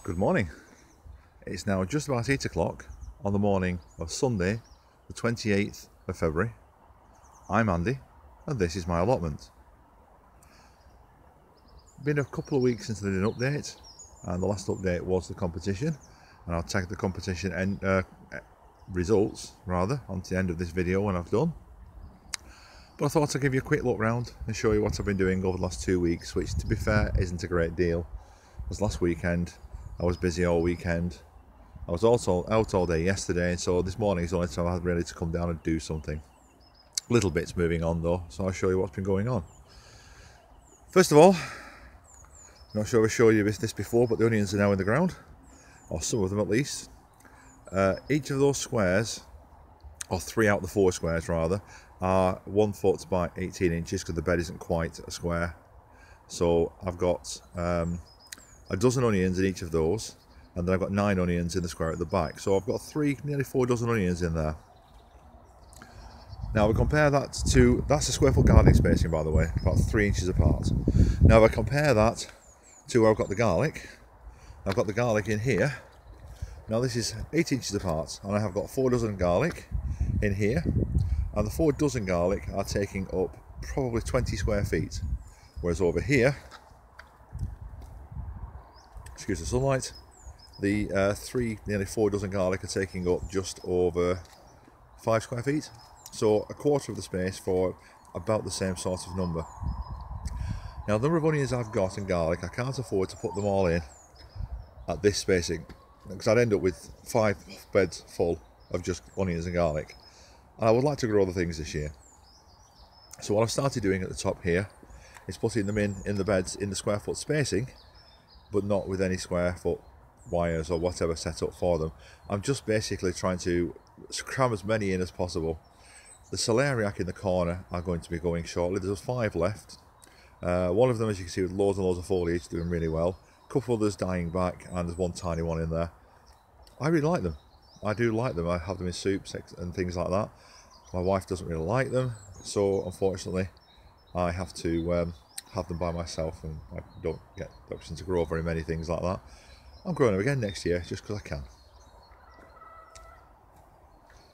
Good morning. It's now just about 8 o'clock on the morning of Sunday, the 28th of February. I'm Andy, and this is my allotment. Been a couple of weeks since I did an update, and the last update was the competition, and I'll tag the competition and results rather onto the end of this video when I've done. But I thought I'd give you a quick look round and show you what I've been doing over the last 2 weeks, which, to be fair, isn't a great deal. Because last weekend I was busy all weekend. I was also out all day yesterday, and so this morning is the only time I had really to come down and do something. Little bits moving on though, so I'll show you what's been going on. First of all, I'm not sure I've shown you this before, but the onions are now in the ground, or some of them at least. Each of those squares, or 3 out of the 4 squares rather, are 1 foot by 18 inches because the bed isn't quite a square. So I've got a dozen onions in each of those, and then I've got 9 onions in the square at the back. So I've got nearly 4 dozen onions in there. Now we compare that to, that's a square foot gardening spacing by the way, about 3 inches apart. Now if I compare that to where I've got the garlic, I've got the garlic in here. Now this is 8 inches apart, and I have got 4 dozen garlic in here, and the 4 dozen garlic are taking up probably 20 square feet. Whereas over here, excuse the sunlight, the nearly 4 dozen garlic are taking up just over 5 square feet. So a quarter of the space for about the same sort of number. Now the number of onions I've got and garlic, I can't afford to put them all in at this spacing, because I'd end up with 5 beds full of just onions and garlic. And I would like to grow other things this year. So what I've started doing at the top here is putting them in the beds in the square foot spacing, but not with any square foot wires or whatever set up for them. I'm just basically trying to cram as many in as possible. The celeriac in the corner are going to be going shortly. There's 5 left. One of them, as you can see, with loads and loads of foliage, doing really well. A couple others dying back, and there's one tiny one in there. I really like them. I do like them. I have them in soups and things like that. My wife doesn't really like them, so unfortunately I have to have them by myself, and I don't get the option to grow very many things like that. I'm growing them again next year just because I can.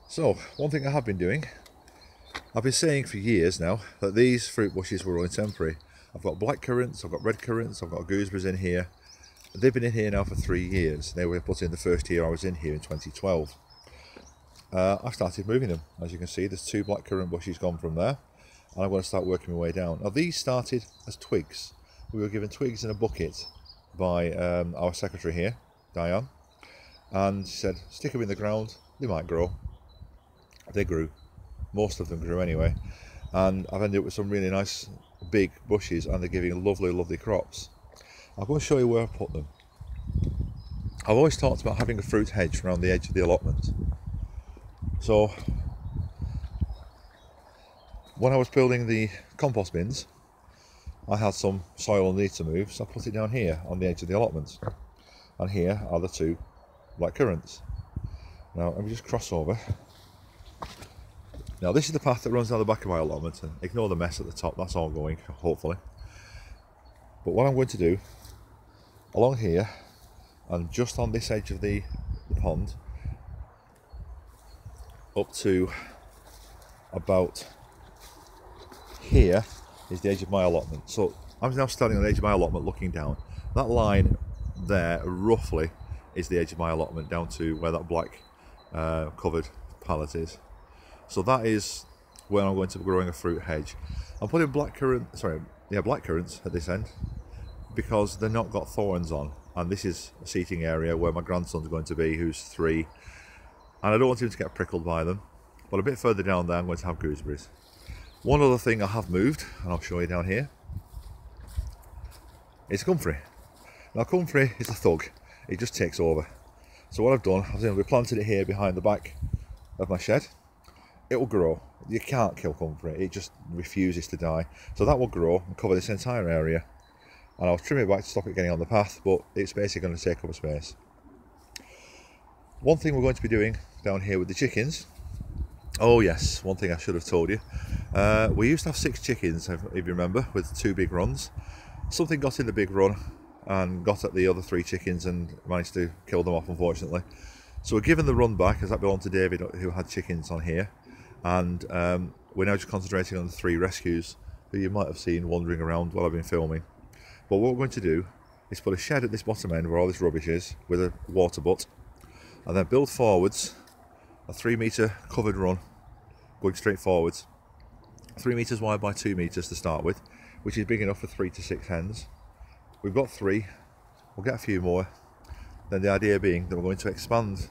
So one thing I have been doing, I've been saying for years now that these fruit bushes were only temporary. I've got black currants, I've got red currants, I've got gooseberries in here. They've been in here now for 3 years. They were put in the first year I was in here in 2012. I've started moving them. As you can see, there's 2 black currant bushes gone from there, and I'm going to start working my way down. Now these started as twigs. We were given twigs in a bucket by our secretary here, Diane, and she said stick them in the ground, they might grow. They grew. Most of them grew anyway, and I've ended up with some really nice big bushes, and they're giving lovely crops. I'm going to show you where I put them. I've always talked about having a fruit hedge around the edge of the allotment. So when I was building the compost bins, I had some soil underneath to move, so I put it down here on the edge of the allotment. And here are the 2 black currants. Now let me just cross over. Now this is the path that runs down the back of my allotment, and ignore the mess at the top, that's all going, hopefully. But what I'm going to do, along here, and just on this edge of the pond, up to about here is the edge of my allotment. So I'm now standing on the edge of my allotment looking down. That line there roughly is the edge of my allotment down to where that black covered pallet is. So that is where I'm going to be growing a fruit hedge. I'm putting black currants at this end because they're not got thorns on, and this is a seating area where my grandson's going to be, who's 3, and I don't want him to get prickled by them. But a bit further down there I'm going to have gooseberries. One other thing I have moved, and I'll show you down here, is comfrey. Now comfrey is a thug, it just takes over. So what I've done, we planted it here behind the back of my shed. It will grow. You can't kill comfrey, it just refuses to die. So that will grow and cover this entire area, and I'll trim it back to stop it getting on the path, but it's basically going to take up space. One thing we're going to be doing down here with the chickens, oh yes, one thing I should have told you, we used to have 6 chickens, if you remember, with 2 big runs. Something got in the big run, and got at the other 3 chickens and managed to kill them off, unfortunately. So we're giving the run back, as that belonged to David, who had chickens on here, and we're now just concentrating on the 3 rescues who you might have seen wandering around while I've been filming. But what we're going to do is put a shed at this bottom end where all this rubbish is, with a water butt, and then build forwards a 3-metre covered run going straight forwards, 3 metres wide by 2 metres to start with, which is big enough for 3 to 6 hens. We've got 3, we'll get a few more. Then the idea being that we're going to expand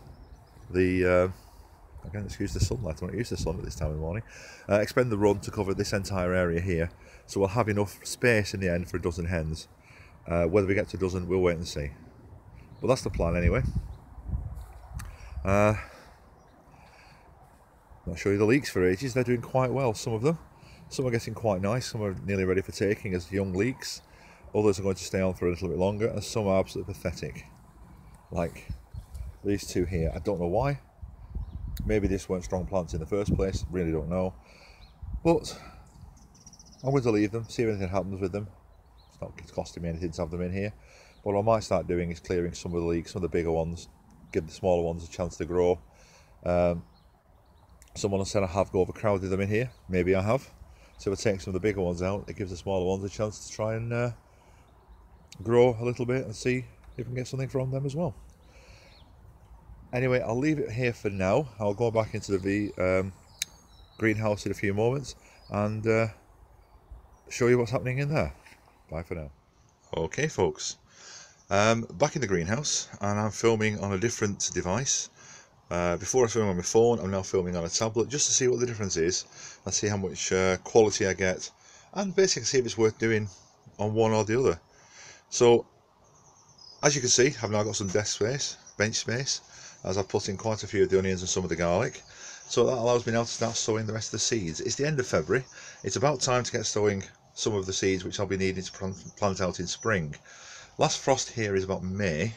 the again, excuse the sunlight, I'm not used to the sun at this time of the morning, expand the run to cover this entire area here, so we'll have enough space in the end for a dozen hens. Whether we get to a dozen, we'll wait and see, but that's the plan anyway. Not show you the leeks for ages. They're doing quite well, some of them. Some are getting quite nice, some are nearly ready for taking as young leeks, others are going to stay on for a little bit longer, and some are absolutely pathetic, like these 2 here. I don't know why. Maybe these weren't strong plants in the first place, really don't know, but I'm going to leave them, see if anything happens with them. It's not costing me anything to have them in here, but what I might start doing is clearing some of the leeks, some of the bigger ones, give the smaller ones a chance to grow. Someone said I have overcrowded them in here. Maybe I have. So if I take some of the bigger ones out, it gives the smaller ones a chance to try and grow a little bit and see if we can get something from them as well. Anyway, I'll leave it here for now. I'll go back into the greenhouse in a few moments and show you what's happening in there. Bye for now. Okay folks, back in the greenhouse, and I'm filming on a different device. Before I was filming on my phone, I'm now filming on a tablet, just to see what the difference is and see how much quality I get, and basically see if it's worth doing on one or the other. So as you can see, I've now got some desk space, bench space, as I've put in quite a few of the onions and some of the garlic. So that allows me now to start sowing the rest of the seeds. It's the end of February. It's about time to get sowing some of the seeds which I'll be needing to plant out in spring. Last frost here is about May,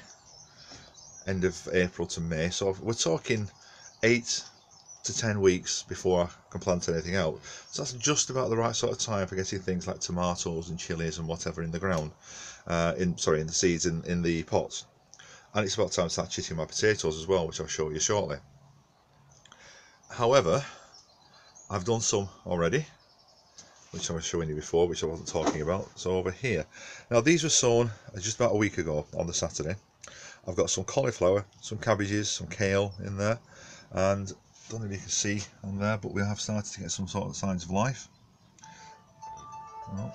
end of April to May, so we're talking 8 to 10 weeks before I can plant anything out. So that's just about the right sort of time for getting things like tomatoes and chilies and whatever in the ground, in the seeds in the pots. And it's about time to start chitting my potatoes as well, which I'll show you shortly. However, I've done some already, which I was showing you before, which I wasn't talking about. So over here, now these were sown just about a week ago on the Saturday. I've got some cauliflower, some cabbages, some kale in there, and I don't know if you can see on there, but we have started to get some sort of signs of life. Oh,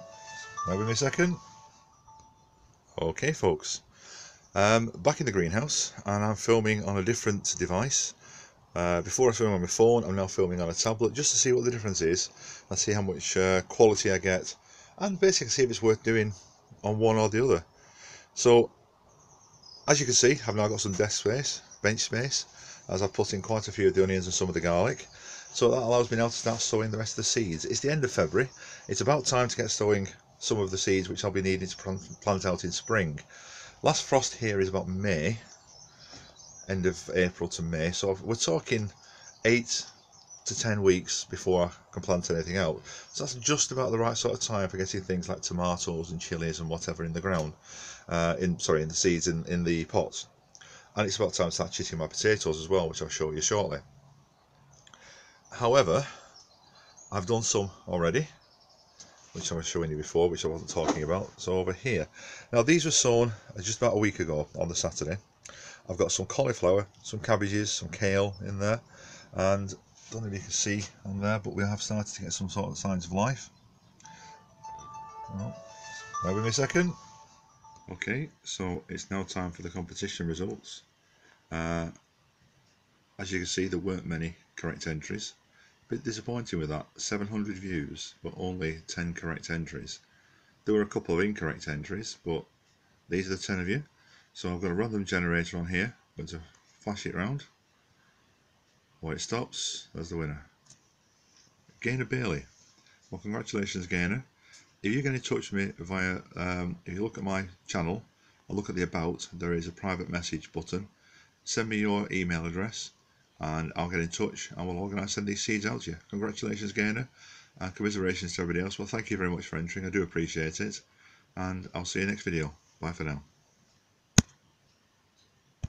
bear with me a second. Okay folks, back in the greenhouse, and I'm filming on a different device. Before I was filming on my phone, I'm now filming on a tablet, just to see what the difference is and see how much quality I get, and basically see if it's worth doing on one or the other. So as you can see, I've now got some desk space, bench space, as I've put in quite a few of the onions and some of the garlic. So that allows me now to start sowing the rest of the seeds. It's the end of February. It's about time to get sowing some of the seeds which I'll be needing to plant out in spring. Last frost here is about May, end of April to May, so we're talking 8 to 10 weeks before I can plant anything out. So that's just about the right sort of time for getting things like tomatoes and chilies and whatever in the ground, in the seeds in the pots. And it's about time to start chitting my potatoes as well, which I'll show you shortly. However, I've done some already, which I was showing you before, which I wasn't talking about. So over here, now these were sown just about a week ago on the Saturday. I've got some cauliflower, some cabbages, some kale in there, and I don't know if you can see on there, but we have started to get some sort of signs of life. Oh, bear with me a second. Okay, so it's now time for the competition results. As you can see, there weren't many correct entries. A bit disappointing with that. 700 views, but only 10 correct entries. There were a couple of incorrect entries, but these are the 10 of you. So I've got a random generator on here. I'm going to flash it around. Where it stops, there's the winner. Gaynor Bailey. Well, congratulations, Gaynor. If you get in touch with me via, if you look at my channel, or look at the About, there is a private message button. Send me your email address, and I'll get in touch, and we'll organise send these seeds out to you. Congratulations, Gaynor, and commiserations to everybody else. Well, thank you very much for entering. I do appreciate it, and I'll see you next video. Bye for now.